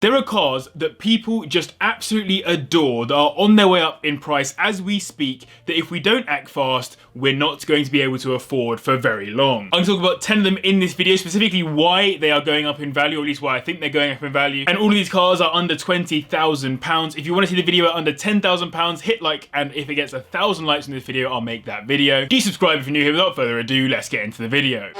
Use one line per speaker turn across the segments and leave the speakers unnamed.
There are cars that people just absolutely adore that are on their way up in price as we speak, that if we don't act fast, we're not going to be able to afford for very long. I'm going to talk about 10 of them in this video, specifically why they are going up in value, or at least why I think they're going up in value. And all of these cars are under £20,000. If you want to see the video at under £10,000, hit like, and if it gets 1,000 likes in this video, I'll make that video. Do subscribe if you're new here. Without further ado, let's get into the video.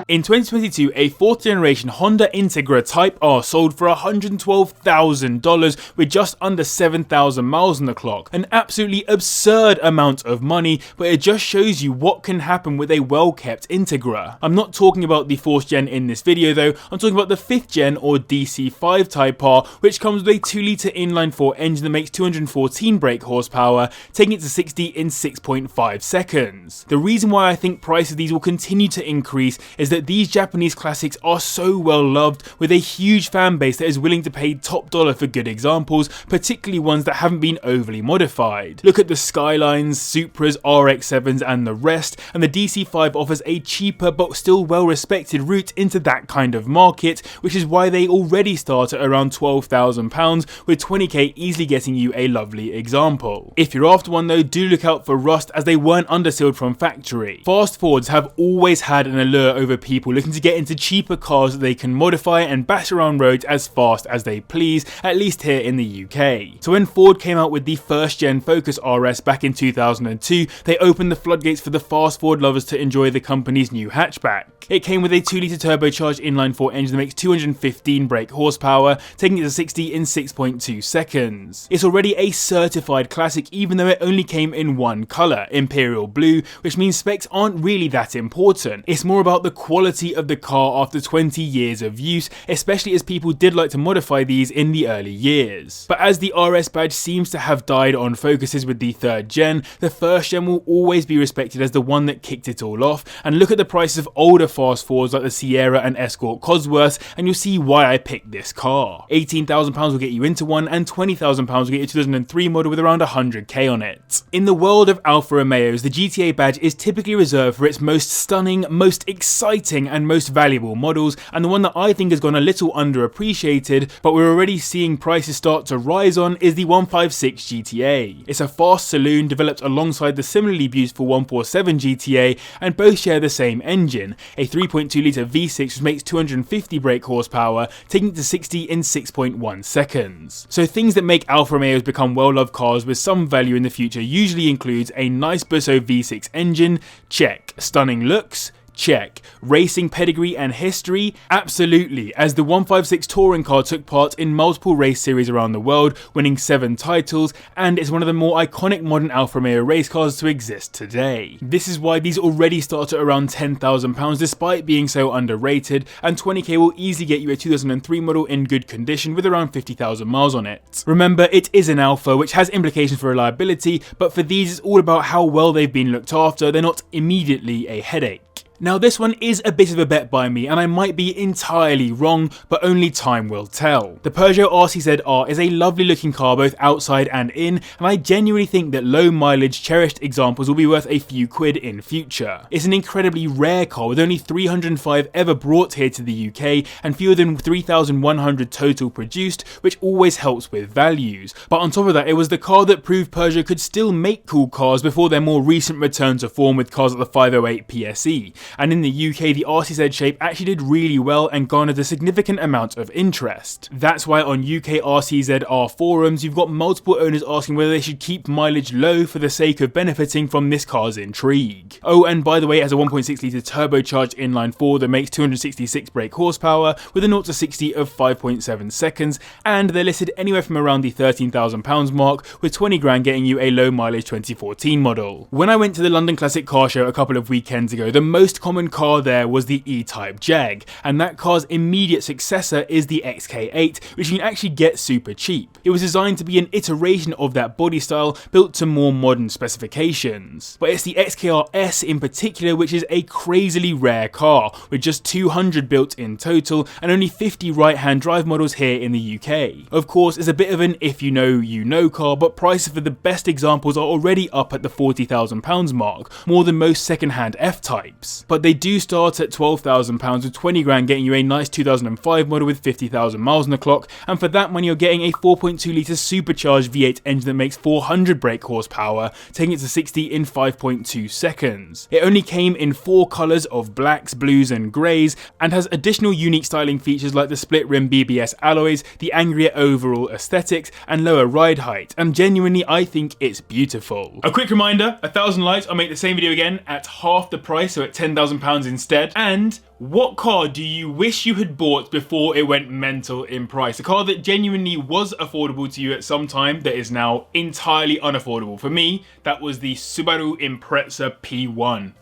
In 2022, a 4th generation Honda Integra Type R sold for $112,000 with just under 7,000 miles on the clock. An absolutely absurd amount of money, but it just shows you what can happen with a well-kept Integra. I'm not talking about the 4th gen in this video though, I'm talking about the 5th gen or DC5 Type R, which comes with a 2-litre inline-4 engine that makes 214 brake horsepower, taking it to 60 in 6.5 seconds. The reason why I think price of these will continue to increase is that these Japanese classics are so well loved, with a huge fan base that is willing to pay top dollar for good examples, particularly ones that haven't been overly modified. Look at the Skylines, Supras, RX-7s and the rest, and the DC5 offers a cheaper but still well respected route into that kind of market, which is why they already start at around £12,000, with 20k easily getting you a lovely example. If you're after one though, do look out for rust, as they weren't undersealed from factory. Fast Fords have always had an allure over people looking to get into cheaper cars that they can modify and bash around roads as fast as they please, at least here in the UK. So when Ford came out with the 1st gen Focus RS back in 2002, they opened the floodgates for the fast Ford lovers to enjoy the company's new hatchback. It came with a 2-litre turbocharged inline-4 engine that makes 215 brake horsepower, taking it to 60 in 6.2 seconds. It's already a certified classic, even though it only came in one colour, Imperial Blue, which means specs aren't really that important. It's more about the quality of the car after 20 years of use, especially as people did like to modify these in the early years. But as the RS badge seems to have died on Focuses with the 3rd gen, the 1st gen will always be respected as the one that kicked it all off, and look at the prices of older fast Fords like the Sierra and Escort Cosworth and you'll see why I picked this car. £18,000 will get you into one, and £20,000 will get you a 2003 model with around 100k on it. In the world of Alfa Romeos, the GTA badge is typically reserved for its most stunning, most exciting and most valuable models, and the one that I think has gone a little underappreciated, but we're already seeing prices start to rise on, is the 156 GTA. It's a fast saloon developed alongside the similarly beautiful 147 GTA, and both share the same engine, a 3.2-litre V6 which makes 250 brake horsepower, taking it to 60 in 6.1 seconds. So things that make Alfa Romeos become well-loved cars with some value in the future usually includes a nice Busso V6 engine, check. Stunning looks, check. Racing pedigree and history? Absolutely, as the 156 touring car took part in multiple race series around the world, winning 7 titles, and is one of the more iconic modern Alfa Romeo race cars to exist today. This is why these already start at around £10,000 despite being so underrated, and 20k will easily get you a 2003 model in good condition with around 50,000 miles on it. Remember, it is an Alfa, which has implications for reliability, but for these it's all about how well they've been looked after. They're not immediately a headache. Now this one is a bit of a bet by me, and I might be entirely wrong, but only time will tell. The Peugeot RCZ-R is a lovely looking car both outside and in, and I genuinely think that low mileage cherished examples will be worth a few quid in future. It's an incredibly rare car with only 305 ever brought here to the UK and fewer than 3,100 total produced, which always helps with values. But on top of that, it was the car that proved Peugeot could still make cool cars before their more recent return to form with cars like the 508 PSE. And in the UK, the RCZ shape actually did really well and garnered a significant amount of interest. That's why on UK RCZ-R forums, you've got multiple owners asking whether they should keep mileage low for the sake of benefiting from this car's intrigue. Oh, and by the way, it has a 1.6-litre turbocharged inline-4 that makes 266 brake horsepower with a 0 to 60 of 5.7 seconds, and they're listed anywhere from around the £13,000 mark, with 20 grand getting you a low mileage 2014 model. When I went to the London Classic Car Show a couple of weekends ago, the most most common car there was the E-Type Jag, and that car's immediate successor is the XK8, which you can actually get super cheap. It was designed to be an iteration of that body style, built to more modern specifications. But it's the XKR-S in particular which is a crazily rare car, with just 200 built in total and only 50 right-hand drive models here in the UK. Of course, it's a bit of an if you know, you know car, but prices for the best examples are already up at the £40,000 mark, more than most second-hand F-types. But they do start at £12,000, with 20 grand getting you a nice 2005 model with 50,000 miles on the clock, and for that money you're getting a 4.2 litre supercharged V8 engine that makes 400 brake horsepower, taking it to 60 in 5.2 seconds. It only came in 4 colours of blacks, blues and greys, and has additional unique styling features like the split rim BBS alloys, the angrier overall aesthetics and lower ride height, and genuinely I think it's beautiful. A quick reminder, 1,000 likes, I'll make the same video again at half the price, so at £10,000 instead. And what car do you wish you had bought before it went mental in price? A car that genuinely was affordable to you at some time that is now entirely unaffordable. For me, that was the Subaru Impreza P1.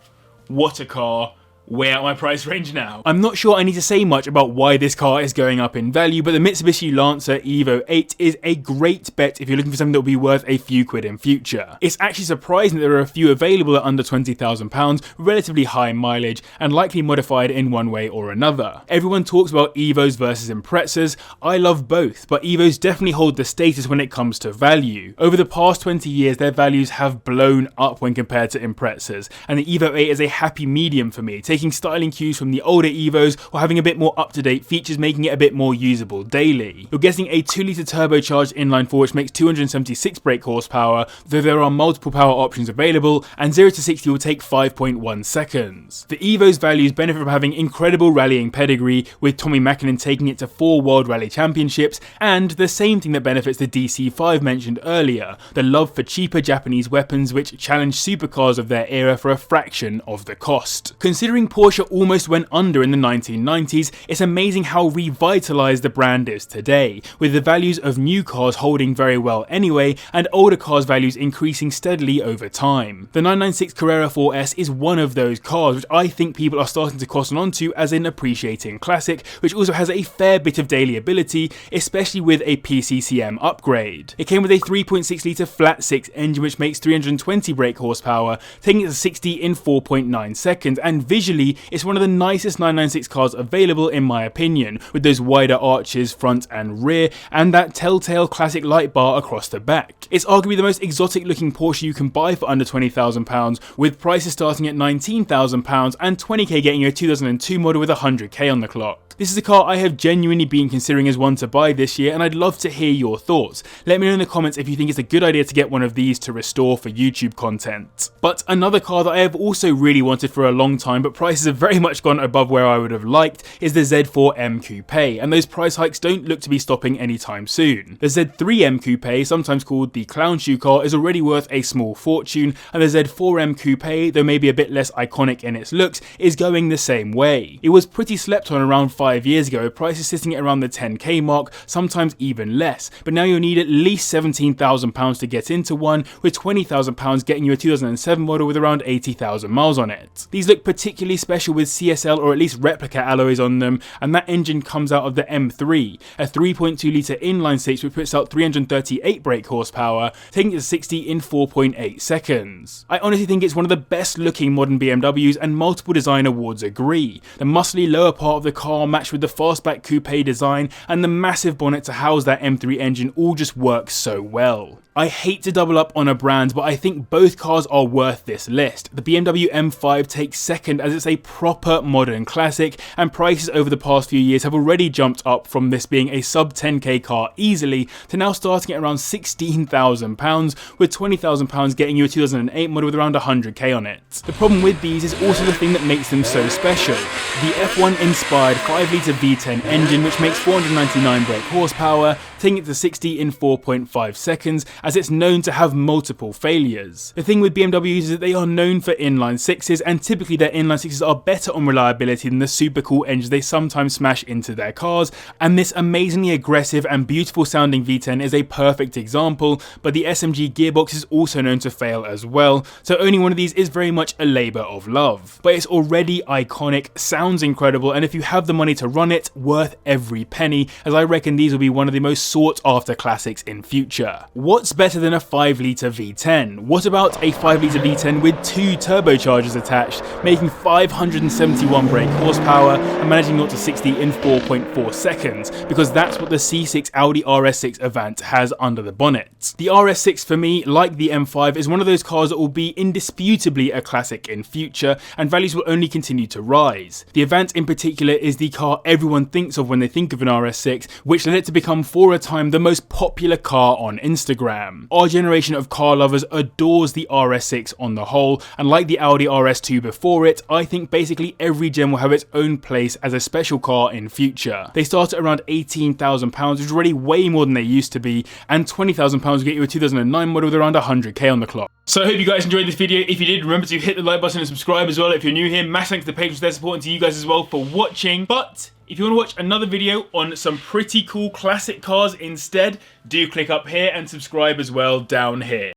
What a car. Way out my price range now. I'm not sure I need to say much about why this car is going up in value, but the Mitsubishi Lancer Evo 8 is a great bet if you're looking for something that will be worth a few quid in future. It's actually surprising that there are a few available at under £20,000, relatively high mileage, and likely modified in one way or another. Everyone talks about Evos versus Imprezas. I love both, but Evos definitely hold the status when it comes to value. Over the past 20 years, their values have blown up when compared to Imprezas, and the Evo 8 is a happy medium for me, taking styling cues from the older Evos or having a bit more up-to-date features, making it a bit more usable daily. You're getting a 2-litre turbocharged inline-4 which makes 276 brake horsepower, though there are multiple power options available, and 0 to 60 will take 5.1 seconds. The Evo's values benefit from having incredible rallying pedigree, with Tommy Mäkinen taking it to 4 World Rally Championships, and the same thing that benefits the DC5 mentioned earlier, the love for cheaper Japanese weapons which challenge supercars of their era for a fraction of the cost. Considering Porsche almost went under in the 1990s, it's amazing how revitalised the brand is today, with the values of new cars holding very well anyway, and older cars' values increasing steadily over time. The 996 Carrera 4S is one of those cars which I think people are starting to cotton onto as an appreciating classic, which also has a fair bit of daily ability, especially with a PCCM upgrade. It came with a 3.6 litre flat 6 engine which makes 320 brake horsepower, taking it to 60 in 4.9 seconds, and visually it's one of the nicest 996 cars available in my opinion, with those wider arches front and rear, and that telltale classic light bar across the back. It's arguably the most exotic looking Porsche you can buy for under £20,000, with prices starting at £19,000 and 20k getting you a 2002 model with 100k on the clock. This is a car I have genuinely been considering as one to buy this year, and I'd love to hear your thoughts. Let me know in the comments if you think it's a good idea to get one of these to restore for YouTube content. But another car that I have also really wanted for a long time, but prices have very much gone above where I would have liked, is the Z4M Coupe, and those price hikes don't look to be stopping anytime soon. The Z3M Coupe, sometimes called the clown shoe car, is already worth a small fortune, and the Z4M Coupe, though maybe a bit less iconic in its looks, is going the same way. It was pretty slept on around 5 years ago, prices sitting at around the 10k mark, sometimes even less, but now you'll need at least £17,000 to get into one, with £20,000 getting you a 2007 model with around 80,000 miles on it. These look particularly special with CSL or at least replica alloys on them, and that engine comes out of the M3, a 3.2 litre inline 6 which puts out 338 brake horsepower, taking it to 60 in 4.8 seconds. I honestly think it's one of the best looking modern BMWs, and multiple design awards agree. The muscly lower part of the car matched with the fastback coupe design and the massive bonnet to house that M3 engine all just works so well. I hate to double up on a brand, but I think both cars are worth this list. The BMW M5 takes second as it's a proper modern classic, and prices over the past few years have already jumped up from this being a sub 10k car easily to now starting at around £16,000, with £20,000 getting you a 2008 model with around 100k on it. The problem with these is also the thing that makes them so special. The F1 inspired 5-litre V10 engine which makes 499 brake horsepower, taking it to 60 in 4.5 seconds, as it's known to have multiple failures. The thing with BMW is that they are known for inline sixes, and typically their inline sixes are better on reliability than the super cool engines they sometimes smash into their cars, and this amazingly aggressive and beautiful sounding V10 is a perfect example, but the SMG gearbox is also known to fail as well, so owning one of these is very much a labour of love. But it's already iconic, sounds incredible, and if you have the money to run it, worth every penny, as I reckon these will be one of the most sought after classics in future. What's better than a 5-litre V10? What about a 5-litre V10 with 2 turbochargers attached, making 571 brake horsepower and managing 0 to 60 in 4.4 seconds, because that's what the C6 Audi RS6 Avant has under the bonnet. The RS6 for me, like the M5, is one of those cars that will be indisputably a classic in future, and values will only continue to rise. The Avant in particular is the car everyone thinks of when they think of an RS6, which led it to become for a time the most popular car on Instagram. Our generation of car lovers adores the RS6 on the whole, and like the Audi RS2 before it, I think basically every gen will have its own place as a special car in future. They start at around £18,000, which is already way more than they used to be, and £20,000 will get you a 2009 model with around 100k on the clock. So I hope you guys enjoyed this video. If you did, remember to hit the like button and subscribe as well if you're new here. Massive thanks to the patrons for their support, and to you guys as well for watching. But if you want to watch another video on some pretty cool classic cars instead, do click up here and subscribe as well down here.